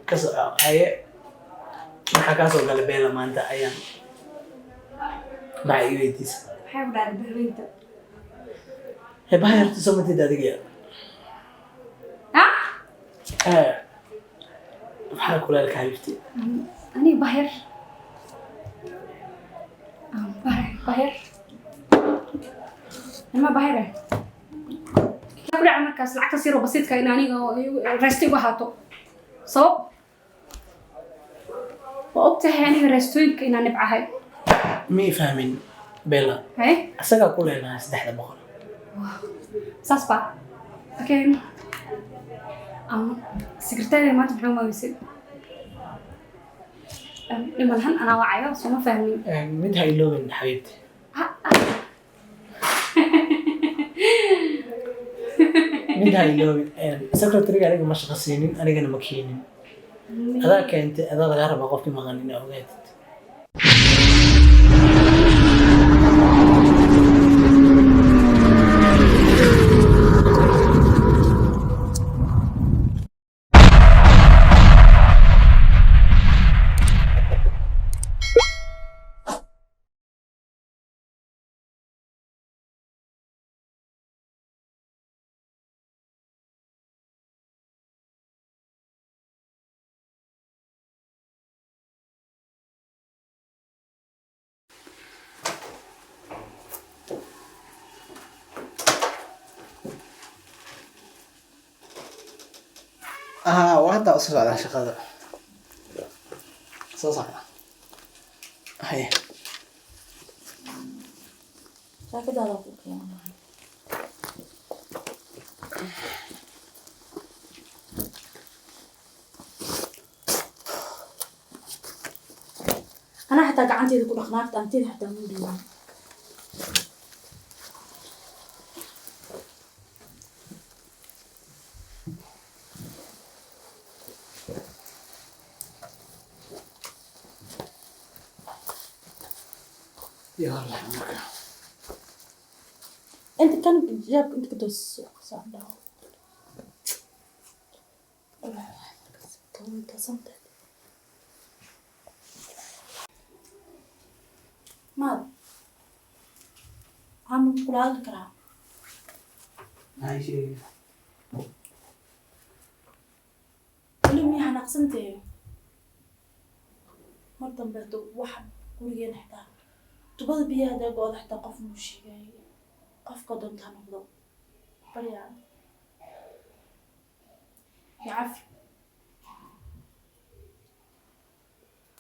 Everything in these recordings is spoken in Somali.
كسر أي ما كسر قال بيلا ما أنت أيام مع يويتيس حاول على بهوينت هي باهر تسمى تدادقيا ها maxaa kula ka haybtay ani bahir ma bahir ka kula markaas lacagta siro basiidka in aniga reesti uga haato sabab وقتها يعني ريستوين كنا نبعها مي فاهمين بيلا هاي أسرع كلنا سدحنا بقول ساسبا أوكي السكرتيرة ما تفهم ما بيصير لما الحين أنا واعية بس ما فاهمين من هاي اللون حبيبتي من هاي اللون سكرتيرة عليك مش غسينين أنا جانا مكينين هذا كانت هذا غير ما قفت مغنينا أوقات وهذا أصلا على شغلة صح هي شايفة ده لطيف يعني أنا حتى قعدتي تقول أخناقت أنتي حتى مودي يا الله عمرك أنت كان جاب أنت كنت السوق صار ده كم تصمت ما عم بقول هذا الكلام هاي شيء اللي منيح أنا قسمته مرة برضو واحد قولي نحتاج تبغى بيها ده قاعد حتى قف مشي قف قدم تنقض بريان يعرف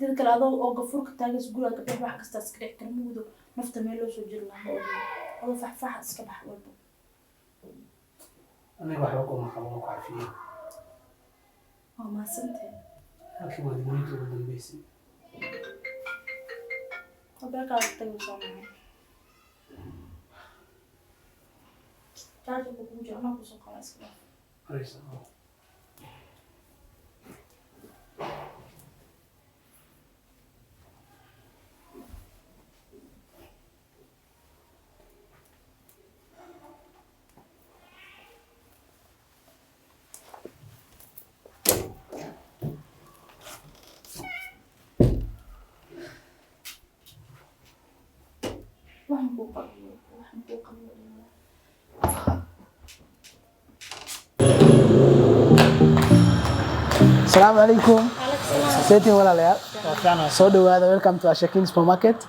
ذلك الأضواء أو قفورك تاجس قولا قبل واحد كستاس كده كرمودو نفط ميلو سجل له هذا فح اسكبح وربو أنا بحبكم محمد عارفين ما سنتين لكن ما دميت ولا بيسي قبل كده تجلسوا معي تعرف بقول أنا بس خلاص كده رئيس السلام عليكم. سيتي ولا لا؟ صدق هذا ويلكم تو أشاكين سوبر ماركت.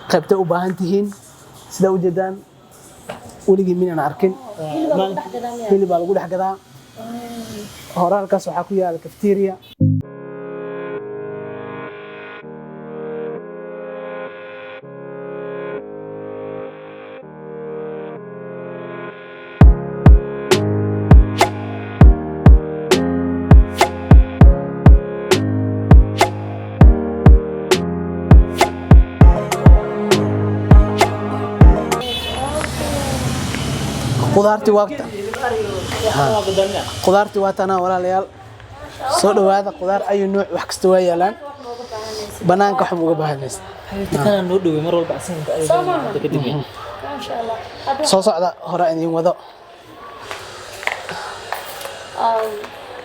قبته وباهنتهين سدا وجدان ولقي مين أنا أركن. اللي بالقول حق ذا. هورا الكاس وحكويا الكافتيريا. خضارتي وقتها خضارتي وقتنا ولا ليال صدق هذا خضار أي نوع وحكستوا يالان بنانك حمو جبهنس كان نودو مرة بعسين ما شاء الله صوص هذا هراء إني وذا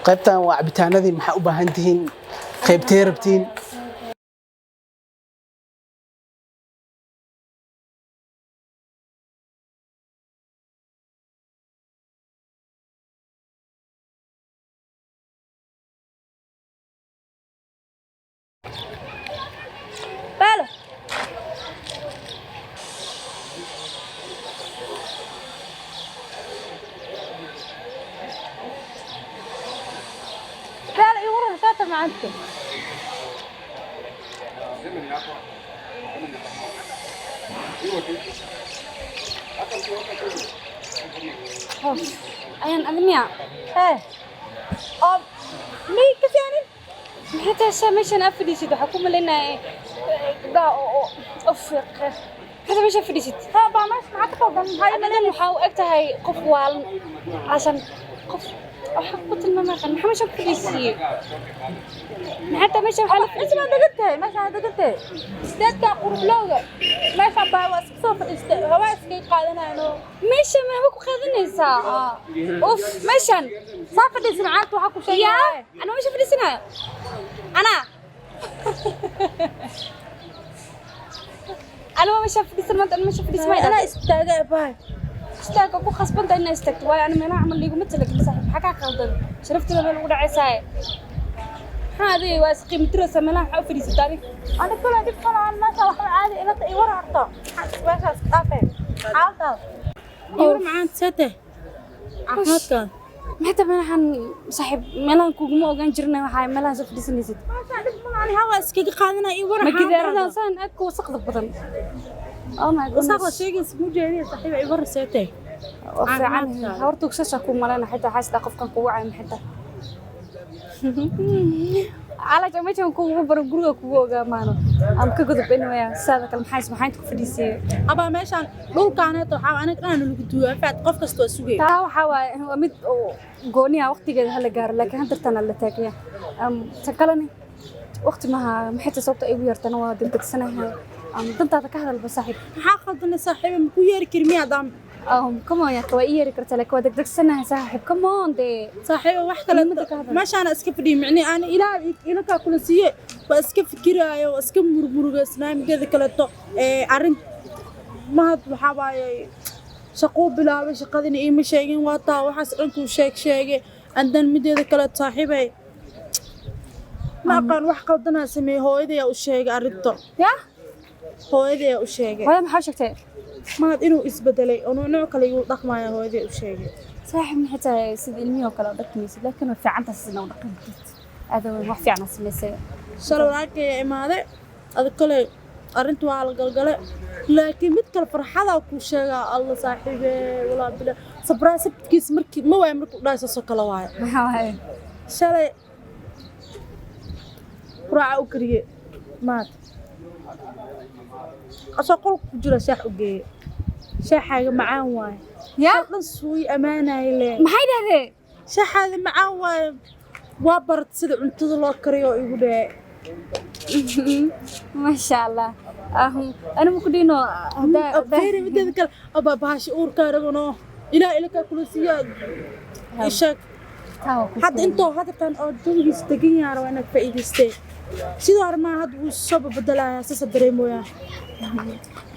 qaybtan waa cabitaanadii maxaa u baahan tihiin qaybtee rabtiin Bala. Bala يورون ساعة ما عندكم. ayaan admiya إيه. مي كيف يعني؟ maxay tahay meeshan aad fadhiisid waxaa ku malaynayaa gabdhaha oo ofiq maxay meesha fadhiisid ها بعمرش معك طبعا هاي anadan waxaa u eg tahay qof waalan casan qof waxaa ku tilmaamay maxaa meesha ku fadhiisiyey maxay tahay meesha waxaa la اسمع دقتها ماشي انا دقتها استاذ كان قرب لوغا ماشي باي واسك سوف هواسكي قادنا انه meesha ma ku qaadanaysaa of meeshan صافي دي سمعات waxa ku sheegay yaa ana meesha fadhiisanayo ana ana meesha fadhiisan maanta meesha fadhiismay انا استاذ باي استاك أبو خصبان ده الناس تكتب وأنا من أعمل لي قمت لك بس حكا خلطان شرفت له بالوضع عساي هذه واسقي مترسة ملاح أوفري ستاني انا كل هذه طبعا ما شاء الله عادي الى اي ورا عرطه ماشي اسقافه حالته يور معان سته عفمتك حتى ملاحن صاحب ملاحن كوجمو أوجان جرنا وحاي ملاحن سفدي سنيست ما شاء الله انا هواسكي قادنا اي ورا ما كذا هذا صان أكو سقط بطن ما وساق شيء اسمه جاري صاحب اي ورا سته وفعلا هورتو كساشة كوم ملانا حتى حاسس دقف كان قوة عم حتى على جمعتهم كوجو برجرو كوجو جمانو أم كجذب إنه يا سادة المحاس محايد كفديسي ابا ماشان لو كانت waxaa anaga aan lagu duwaa faad qof kasto sugay taa waxa waa mid gooniya waqtigeeda hal gaar laakiin hadartana la taagiya takalani waqti ma maxay sababta ay u yartana waa degdegsanahay dantaada ka hadal ba saaxiib maxaa khaldana saaxiib ma ku yeeri kirmiya dam come on ya waa yeeri kartaa laakiin waa degdegsanahay saaxiib come on de saaxiib wax kale maashaan iska fadhiyo micni aan ila ka kula siiyay ba iska fikiraayo iska murmurugaysnaa mideeda kale to arin mahad waxa waayay shaqo bilaabay shaqadina ima sheegin waa taa waxaas dhanku sheegay andan mideeda kale saaxiibay ma aqaan wax qaldana sameey hooyaday u sheegay arinto ya hooyaday u sheegay hooyaday maxaa sheegtay mahad inuu isbedelay oo nooc kale uu dhaqmayo hooyaday u sheegay saaxiib maxay tahay sida ilmiyo kale u dhaqmaysid laakiin waa fiican tahay sida u dhaqantid aad wax fiican sameysay shalay walaakay imaade ad kale arintu waa la galgale laakiin mid kale farxada ku sheega Allah saaxiibe wala bila sabkiis markii ma way markuu dhaayso soo kala waay waay shalay raaca u kariye maad asoo qol ku jira shaax u geeye shaaxaaga macaan waay yaa dhan suuy amaanay le maxay dhahdee shaaxaaga macaan waay waa barat sida cuntada loo kariyo igu dhee ما شاء الله أنا مقدينه غير مدة كلا أبا باش أور كاربونو إلى كل سياد إيشك حد أنتو هذا كان أردوه يستجين يا روانك في إيدستي سيدو أرما هاد وصوب بدلا أساس دريمو يا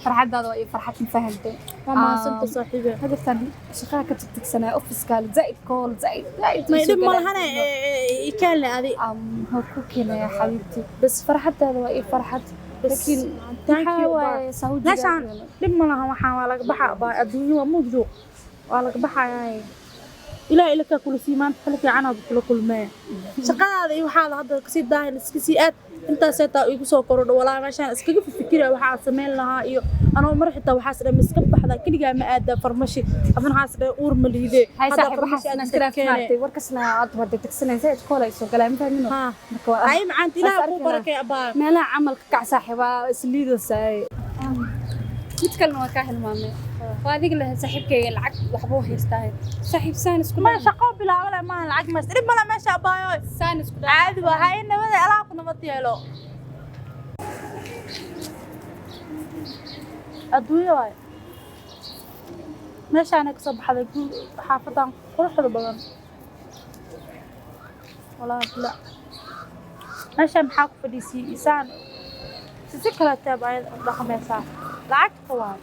فرحة هذا وإيه فرحة مفهمتي ما صنت صاحبي هذا ثاني شغالة كتبتك سنة أوفيس قال زائد كول زائد ما يدم ما هنا يكال هذه هو كوكينا يا حبيبتي بس فرحة هذا وإيه فرحة لكن تانكيو سعودي نشان لما لها وحاولك بحق با الدنيا وموجود والك بحق يعني إلى كل سيمان خلك عنا بكل ما شقاد أي وحال هذا كسي داهن اسكسيات أنت سيتا يقول سوكر ولا ماشان اسكجف الفكرة وحال سمين لها إيو أنا عمر حتى وحاسة مسكب هذا كل جا ما أدى فرمشي أظن حاسة أور مليدة هاي صاحب وحاسة أنا كراف مارتي وركسنا أطبع تكسنا زي كولا يسوق كلام فاهمينه ها هاي معنتي لا أبو بركة يا أبا ما لا عمل كع صاحبة سليدو ساي نتكلم وكاهل مامي وهذيك اللي صاحبك العق وحبوه يستاهل صاحب سانس كل ما شقوا بلا ولا ما العق ما سرب ولا ما شابايو سانس كل عادي وهاي إنه بدي ألاقي نبتيلو أدوية واي ماشي أنا كسب حدا حافظان قروح هذا بغن والله لا ماشي محاك فديسي إنسان تذكر تابع رقم يسار لعك طوال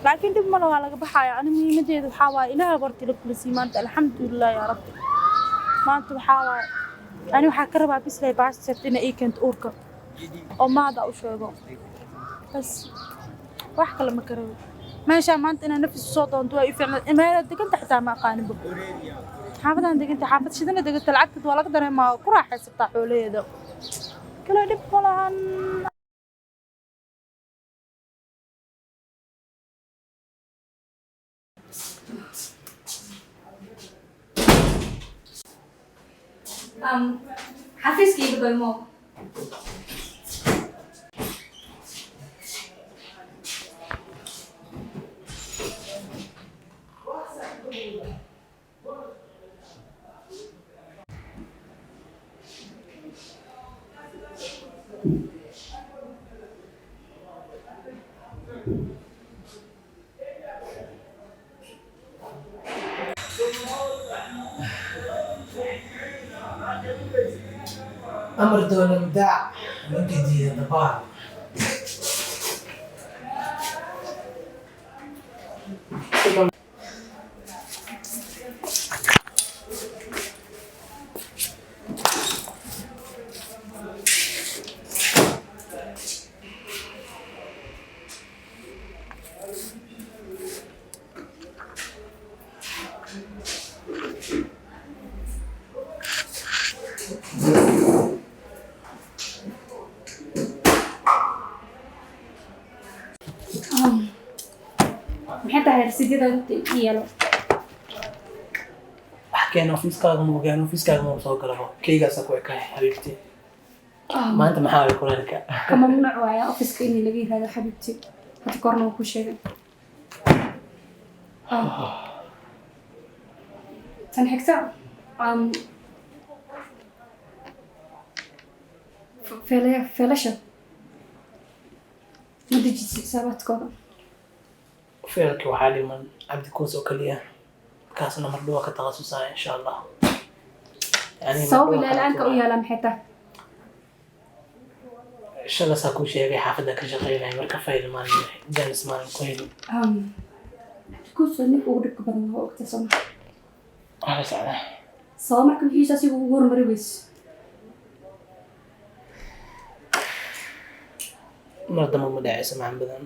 لكن دب ما لو على بحايا أنا مي مديد وحاوى إلى برتي لك لسيمانت الحمد لله يا رب ما أنت بحاوى أنا وحكرها بس لي باش سرتنا إيه كنت أوركا أو ما هذا أوشيغو بس واحد لما كرهوا ماشي ما أنت أنا نفس الصوت وأنتوا يفعل ما دقنت حتى ما قانب حافظة أنا دقنت حافظ شدنا دقنت العقد ولا أقدر ما كره حسب حولي هذا كلا دب ولا xafiiskayga baymo أمر دولة مداع من جديد النبار maxay tahay rasiidada yalo حكينا أوفيسكاغ موجان أوفيسكاغ مو صوغ لهم كيجا سكوي كاي حبيبتي ما أنت محاول يكون لك kama mamnuuc waaya ofiska in laga yiraahdo xabibti hada korna ku sheegay tan xigta feelasha madajisi saabadkooda فيلك وحالي من عبد كوس وكليه كاسنا مردوه كتخصصها إن شاء الله يعني sabab ilaa ilaanka u yaala maxay tahay الشغل ساكو شيء حافظة كشغيلة مركب فايل مال جالس مال كويل kuuso nin ugu dhibka badan waa ogta soo على سعادة sabab marka wixiisa si ugu hormari weyso مرضى ما مدعس مع بدن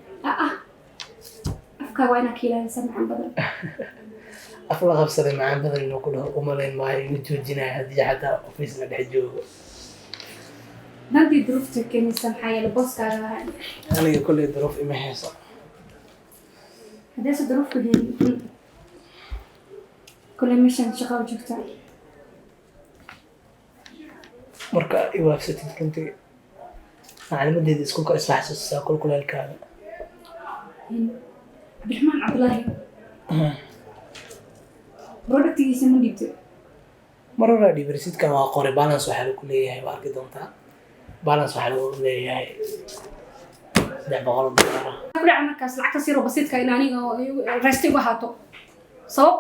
afkaaga waa inaad ka ilaalisa macaan badan أفضل غفصة مع بدن إنه كله أملين ما يوجدنا هذه حتى أوفيس للحجوج dantii duruufta keenaysa maxaa yeelay booskaaga ahaa أنا كل ظروف إما حيصة haddaysa duruufku helin kule meeshaan shaqaa joogtaa مركا يوافستي كنت على مدة اسكول كأس حساس كل هالكلام cabdiraxmaan cabdulaahi productigiisa ma dhiibtay مرة دي بريسيت كان واقعي بالانس وحلو كلية هاي بارك دونتا بالانس وحلو كلية هاي لعبة غلط مرة ku dhaca markaas lacagta siro basiidka in aniga reesto igu ahaato sabab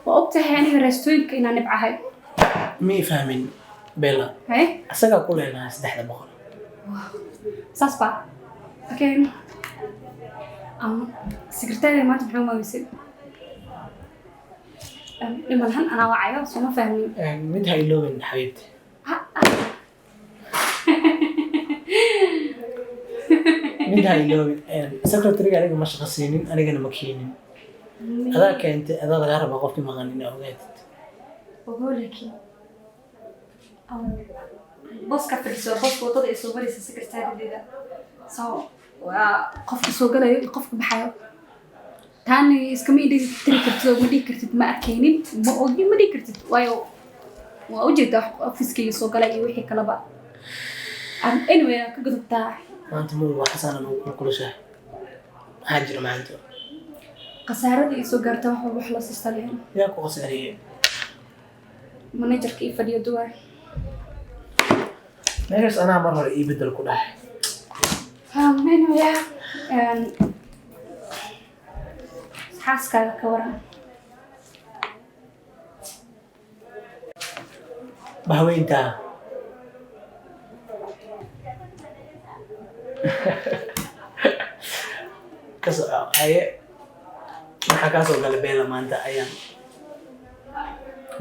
waa ogtahay aniga reestooyinka inaan nibcahay مي فاهمين بيلا haye أسأل كلنا سدح دبقة saas baa laakiin sekretariyada maanta muxuu maawisay dhimalhan anaa wacayo soo ma fahmin مد هاي لوين حبيبتي مد هاي لوين سكرتيري أنا مش غسينين أنا مكينين هذا كنت هذا غير بقف في مغنين أوقات ogo laakiin boska fadhiso boska wadada ay soo maraysa sekretariyadeeda soo waa qofka soo galayo iyo qofka baxayo taani iskama idhi tiri kartid ma dhihi kartid ma arkaynin ma ogi ma dhihi kartid waayo waa ujeedaa ofiskayga soo galay iyo wixii kaleba anyway ka gudubtaa ما أنت مو حسنا نقول كل شيء هاجر ما أنت khasaaradii ay soo gaarta wax la siistaliyeen يا قصيرية managerka iyo fadhiyo duwar نجلس أنا مرة يبدل كل واحد anyway xaaskaaga ka waran bahweynta kaso aye maxaa kaa soo galay beela maanta ayaan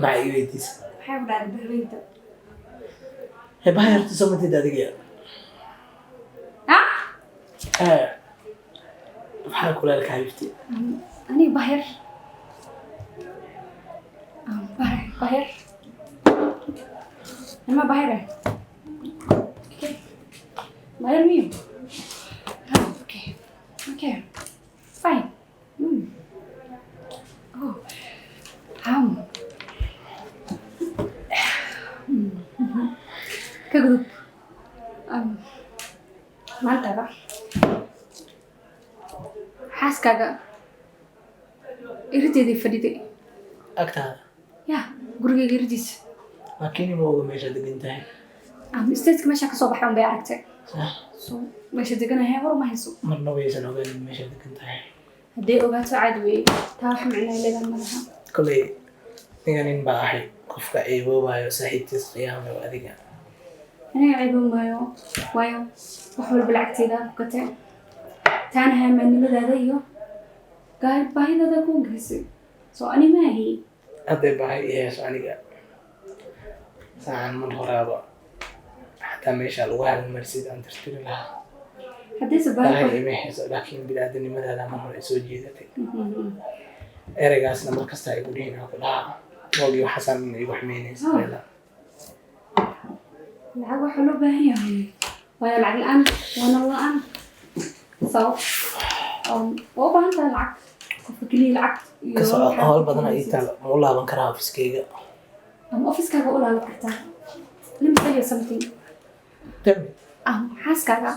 maxaa ii weydiisa maxay u dhacday bahweynta hebaha yarta soo matid adiga ha maxaa kulaalka habibti aniga bahir bahir ma bahir okay bahir me okay okay fine oh ka gudub maantaba xaaskaaga irideedii fadhiday agtaada ya gurigayga iridiisa laakiin ima oga meesha degan tahay stateska meesha kasoo baxay un bay aragtay sax so meesha deganahay war uma hayso marna waysan ogaanin meesha degan tahay hadday ogaato caadi weeye taa wax micnaa leedahay malaha koley niga nin baa ahay qofka ceeboobayo saaxiibtiis qiyaamay oo adiga aniga ceeboon maayo waayo wax walba lacagteeda ku gatay taana haamaannimadaada iyo baahidaada kuu geysay soo ani maahi hadday bahay iheeso aniga saacan mar horaaba xataa meesha lagu halmarsid aan tirtiri lahaa haddayse bahay ima heeso laakiin biniaadanimadaada mar hore soo jeedatay ereygaasna mar kasta igu dhihin aan ku dhaha moogii waxaasaan igu xumeynaysa meela lacag waxaa loo baahan yahay waayo lacag la-aan waa nolol la-aan sabab waa u baahan tahay lacag qofka keliya lacag kasoo howl badan ay taal ma u laaban karaa ofiskeyga ama ofiskaaga u laaban kartaa let me tell you something xaaskaaga